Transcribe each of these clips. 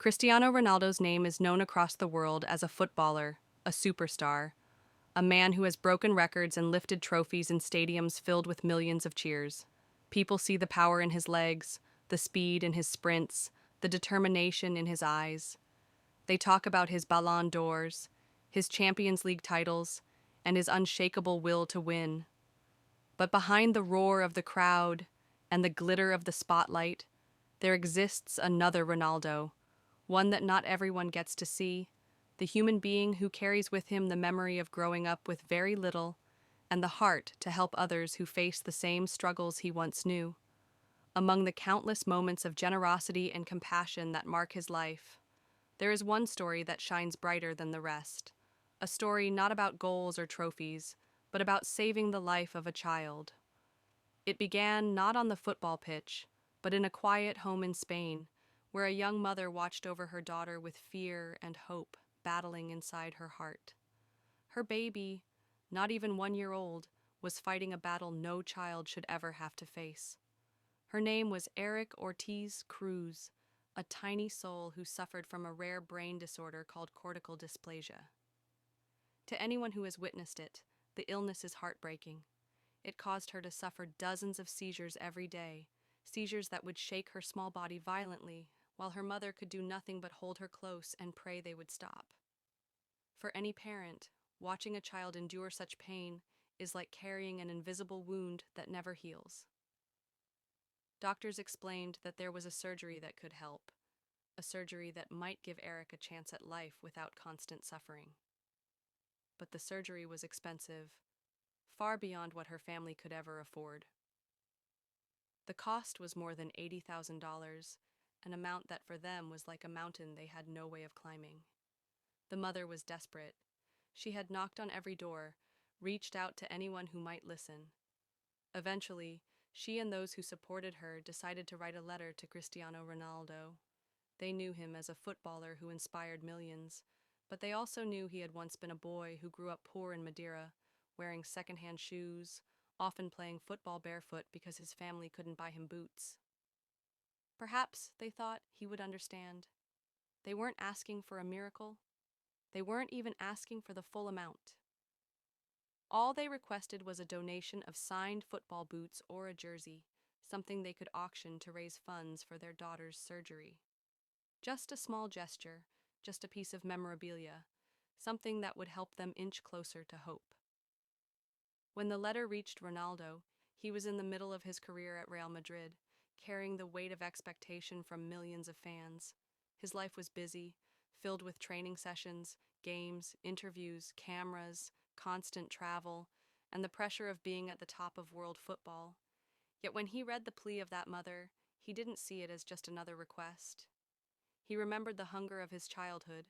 Cristiano Ronaldo's name is known across the world as a footballer, a superstar, a man who has broken records and lifted trophies in stadiums filled with millions of cheers. People see the power in his legs, the speed in his sprints, the determination in his eyes. They talk about his Ballon d'Ors, his Champions League titles, and his unshakable will to win. But behind the roar of the crowd and the glitter of the spotlight, there exists another Ronaldo, one that not everyone gets to see, the human being who carries with him the memory of growing up with very little and the heart to help others who face the same struggles he once knew. Among the countless moments of generosity and compassion that mark his life, there is one story that shines brighter than the rest. A story not about goals or trophies, but about saving the life of a child. It began not on the football pitch, but in a quiet home in Spain, where a young mother watched over her daughter with fear and hope battling inside her heart. Her baby, not even 1 year old, was fighting a battle no child should ever have to face. Her name was Eric Ortiz Cruz, a tiny soul who suffered from a rare brain disorder called cortical dysplasia. To anyone who has witnessed it, the illness is heartbreaking. It caused her to suffer dozens of seizures every day, seizures that would shake her small body violently, while her mother could do nothing but hold her close and pray they would stop. For any parent, watching a child endure such pain is like carrying an invisible wound that never heals. Doctors explained that there was a surgery that could help, a surgery that might give Eric a chance at life without constant suffering. But the surgery was expensive, far beyond what her family could ever afford. The cost was more than $80,000, an amount that for them was like a mountain they had no way of climbing. The mother was desperate. She had knocked on every door, reached out to anyone who might listen. Eventually, she and those who supported her decided to write a letter to Cristiano Ronaldo. They knew him as a footballer who inspired millions, but they also knew he had once been a boy who grew up poor in Madeira, wearing secondhand shoes, often playing football barefoot because his family couldn't buy him boots. Perhaps, they thought, he would understand. They weren't asking for a miracle. They weren't even asking for the full amount. All they requested was a donation of signed football boots or a jersey, something they could auction to raise funds for their daughter's surgery. Just a small gesture, just a piece of memorabilia, something that would help them inch closer to hope. When the letter reached Ronaldo, he was in the middle of his career at Real Madrid, carrying the weight of expectation from millions of fans. His life was busy, filled with training sessions, games, interviews, cameras, constant travel, and the pressure of being at the top of world football. Yet when he read the plea of that mother, he didn't see it as just another request. He remembered the hunger of his childhood,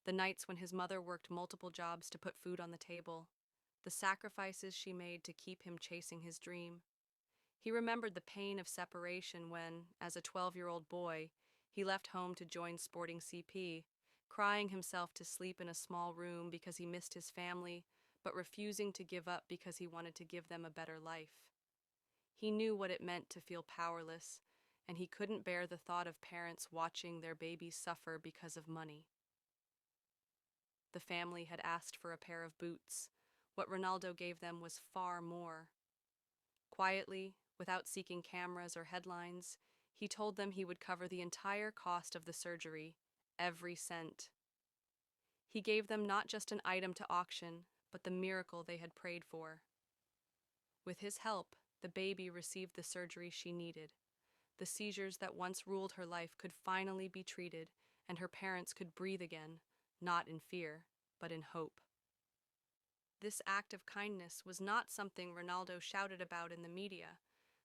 the nights when his mother worked multiple jobs to put food on the table, the sacrifices she made to keep him chasing his dream. He remembered the pain of separation when, as a 12-year-old boy, he left home to join Sporting CP, crying himself to sleep in a small room because he missed his family, but refusing to give up because he wanted to give them a better life. He knew what it meant to feel powerless, and he couldn't bear the thought of parents watching their babies suffer because of money. The family had asked for a pair of boots. What Ronaldo gave them was far more. Quietly, without seeking cameras or headlines, he told them he would cover the entire cost of the surgery, every cent. He gave them not just an item to auction, but the miracle they had prayed for. With his help, the baby received the surgery she needed. The seizures that once ruled her life could finally be treated, and her parents could breathe again, not in fear, but in hope. This act of kindness was not something Ronaldo shouted about in the media.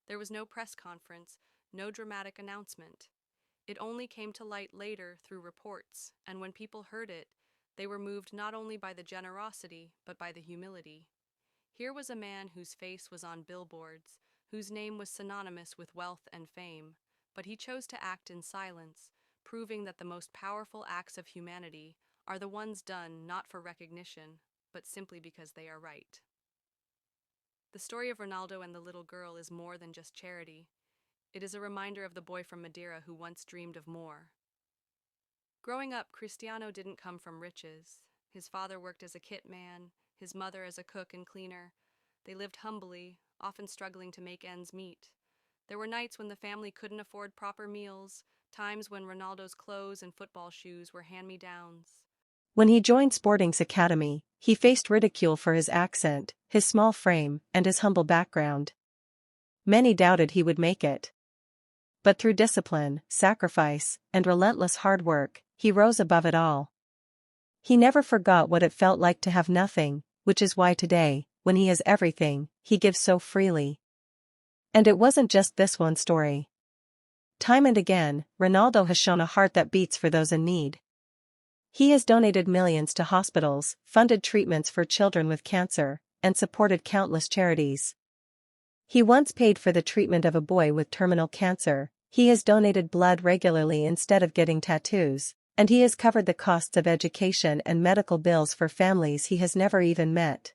There was no press conference, no dramatic announcement. It only came to light later through reports, and when people heard it, they were moved not only by the generosity, but by the humility. Here was a man whose face was on billboards, whose name was synonymous with wealth and fame, but he chose to act in silence, proving that the most powerful acts of humanity are the ones done not for recognition, but simply because they are right. The story of Ronaldo and the little girl is more than just charity. It is a reminder of the boy from Madeira who once dreamed of more. Growing up, Cristiano didn't come from riches. His father worked as a kit man, his mother as a cook and cleaner. They lived humbly, often struggling to make ends meet. There were nights when the family couldn't afford proper meals, times when Ronaldo's clothes and football shoes were hand-me-downs. When he joined Sporting's academy, he faced ridicule for his accent, his small frame, and his humble background. Many doubted he would make it. But through discipline, sacrifice, and relentless hard work, he rose above it all. He never forgot what it felt like to have nothing, which is why today, when he has everything, he gives so freely. And it wasn't just this one story. Time and again, Ronaldo has shown a heart that beats for those in need. He has donated millions to hospitals, funded treatments for children with cancer, and supported countless charities. He once paid for the treatment of a boy with terminal cancer, he has donated blood regularly instead of getting tattoos, and he has covered the costs of education and medical bills for families he has never even met.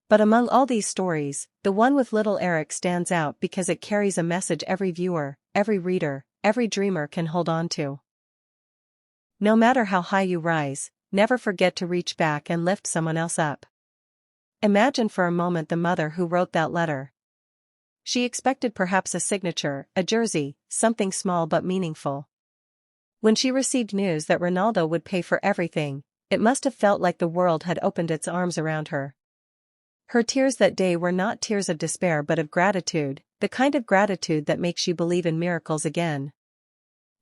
But among all these stories, the one with little Eric stands out because it carries a message every viewer, every reader, every dreamer can hold on to. No matter how high you rise, never forget to reach back and lift someone else up. Imagine for a moment the mother who wrote that letter. She expected perhaps a signature, a jersey, something small but meaningful. When she received news that Ronaldo would pay for everything, it must have felt like the world had opened its arms around her. Her tears that day were not tears of despair but of gratitude, the kind of gratitude that makes you believe in miracles again.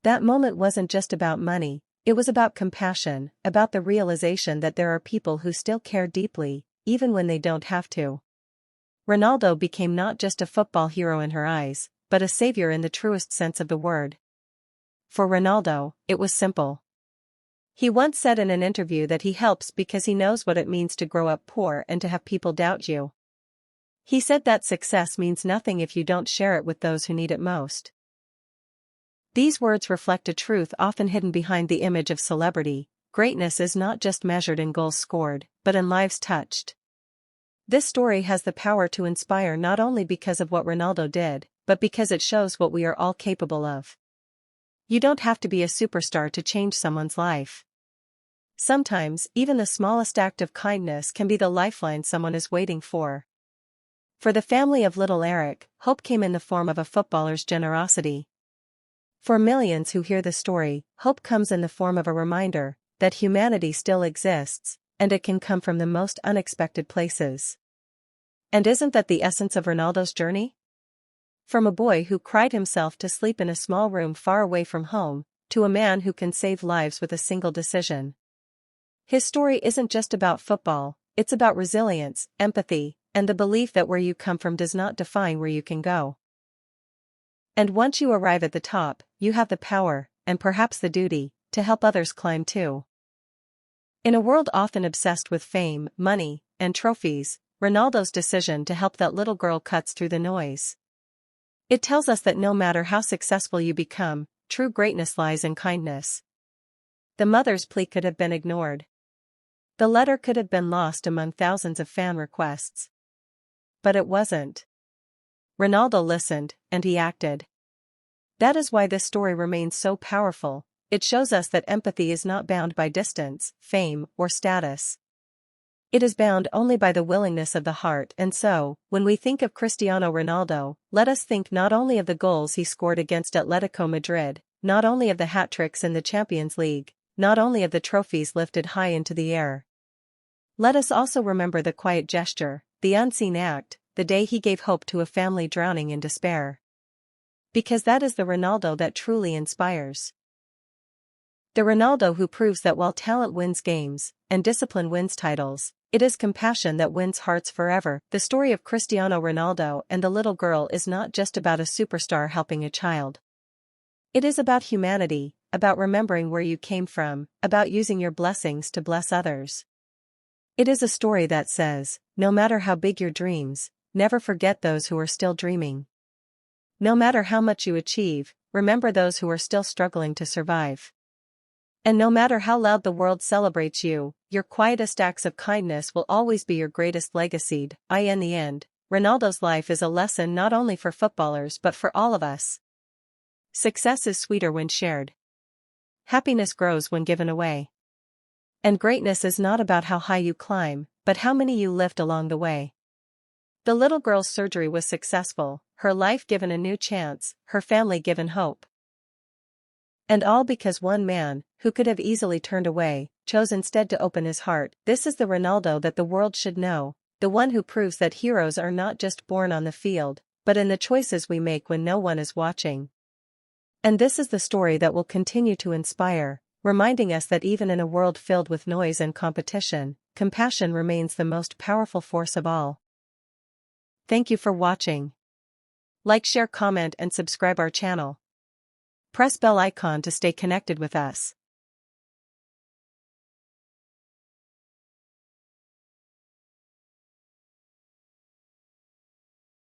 That moment wasn't just about money, it was about compassion, about the realization that there are people who still care deeply, even when they don't have to. Ronaldo became not just a football hero in her eyes, but a savior in the truest sense of the word. For Ronaldo, it was simple. He once said in an interview that he helps because he knows what it means to grow up poor and to have people doubt you. He said that success means nothing if you don't share it with those who need it most. These words reflect a truth often hidden behind the image of celebrity. Greatness is not just measured in goals scored, but in lives touched. This story has the power to inspire not only because of what Ronaldo did, but because it shows what we are all capable of. You don't have to be a superstar to change someone's life. Sometimes, even the smallest act of kindness can be the lifeline someone is waiting for. For the family of little Eric, hope came in the form of a footballer's generosity. For millions who hear the story, hope comes in the form of a reminder that humanity still exists, and it can come from the most unexpected places. And isn't that the essence of Ronaldo's journey? From a boy who cried himself to sleep in a small room far away from home, to a man who can save lives with a single decision. His story isn't just about football, it's about resilience, empathy, and the belief that where you come from does not define where you can go. And once you arrive at the top, you have the power, and perhaps the duty, to help others climb too. In a world often obsessed with fame, money, and trophies, Ronaldo's decision to help that little girl cuts through the noise. It tells us that no matter how successful you become, true greatness lies in kindness. The mother's plea could have been ignored. The letter could have been lost among thousands of fan requests. But it wasn't. Ronaldo listened, and he acted. That is why this story remains so powerful. It shows us that empathy is not bound by distance, fame, or status. It is bound only by the willingness of the heart, and so, when we think of Cristiano Ronaldo, let us think not only of the goals he scored against Atletico Madrid, not only of the hat-tricks in the Champions League, not only of the trophies lifted high into the air. Let us also remember the quiet gesture, the unseen act, the day he gave hope to a family drowning in despair. Because that is the Ronaldo that truly inspires. The Ronaldo who proves that while talent wins games, and discipline wins titles, it is compassion that wins hearts forever. The story of Cristiano Ronaldo and the little girl is not just about a superstar helping a child. It is about humanity, about remembering where you came from, about using your blessings to bless others. It is a story that says, no matter how big your dreams, never forget those who are still dreaming. No matter how much you achieve, remember those who are still struggling to survive. And no matter how loud the world celebrates you, your quietest acts of kindness will always be your greatest legacy. In the end, Ronaldo's life is a lesson not only for footballers but for all of us. Success is sweeter when shared. Happiness grows when given away. And greatness is not about how high you climb, but how many you lift along the way. The little girl's surgery was successful, her life given a new chance, her family given hope. And all because one man, who could have easily turned away, chose instead to open his heart. This is the Ronaldo that the world should know, the one who proves that heroes are not just born on the field, but in the choices we make when no one is watching. And this is the story that will continue to inspire, reminding us that even in a world filled with noise and competition, compassion remains the most powerful force of all. Thank you for watching. Like, share, comment, and subscribe our channel. Press bell icon to stay connected with us.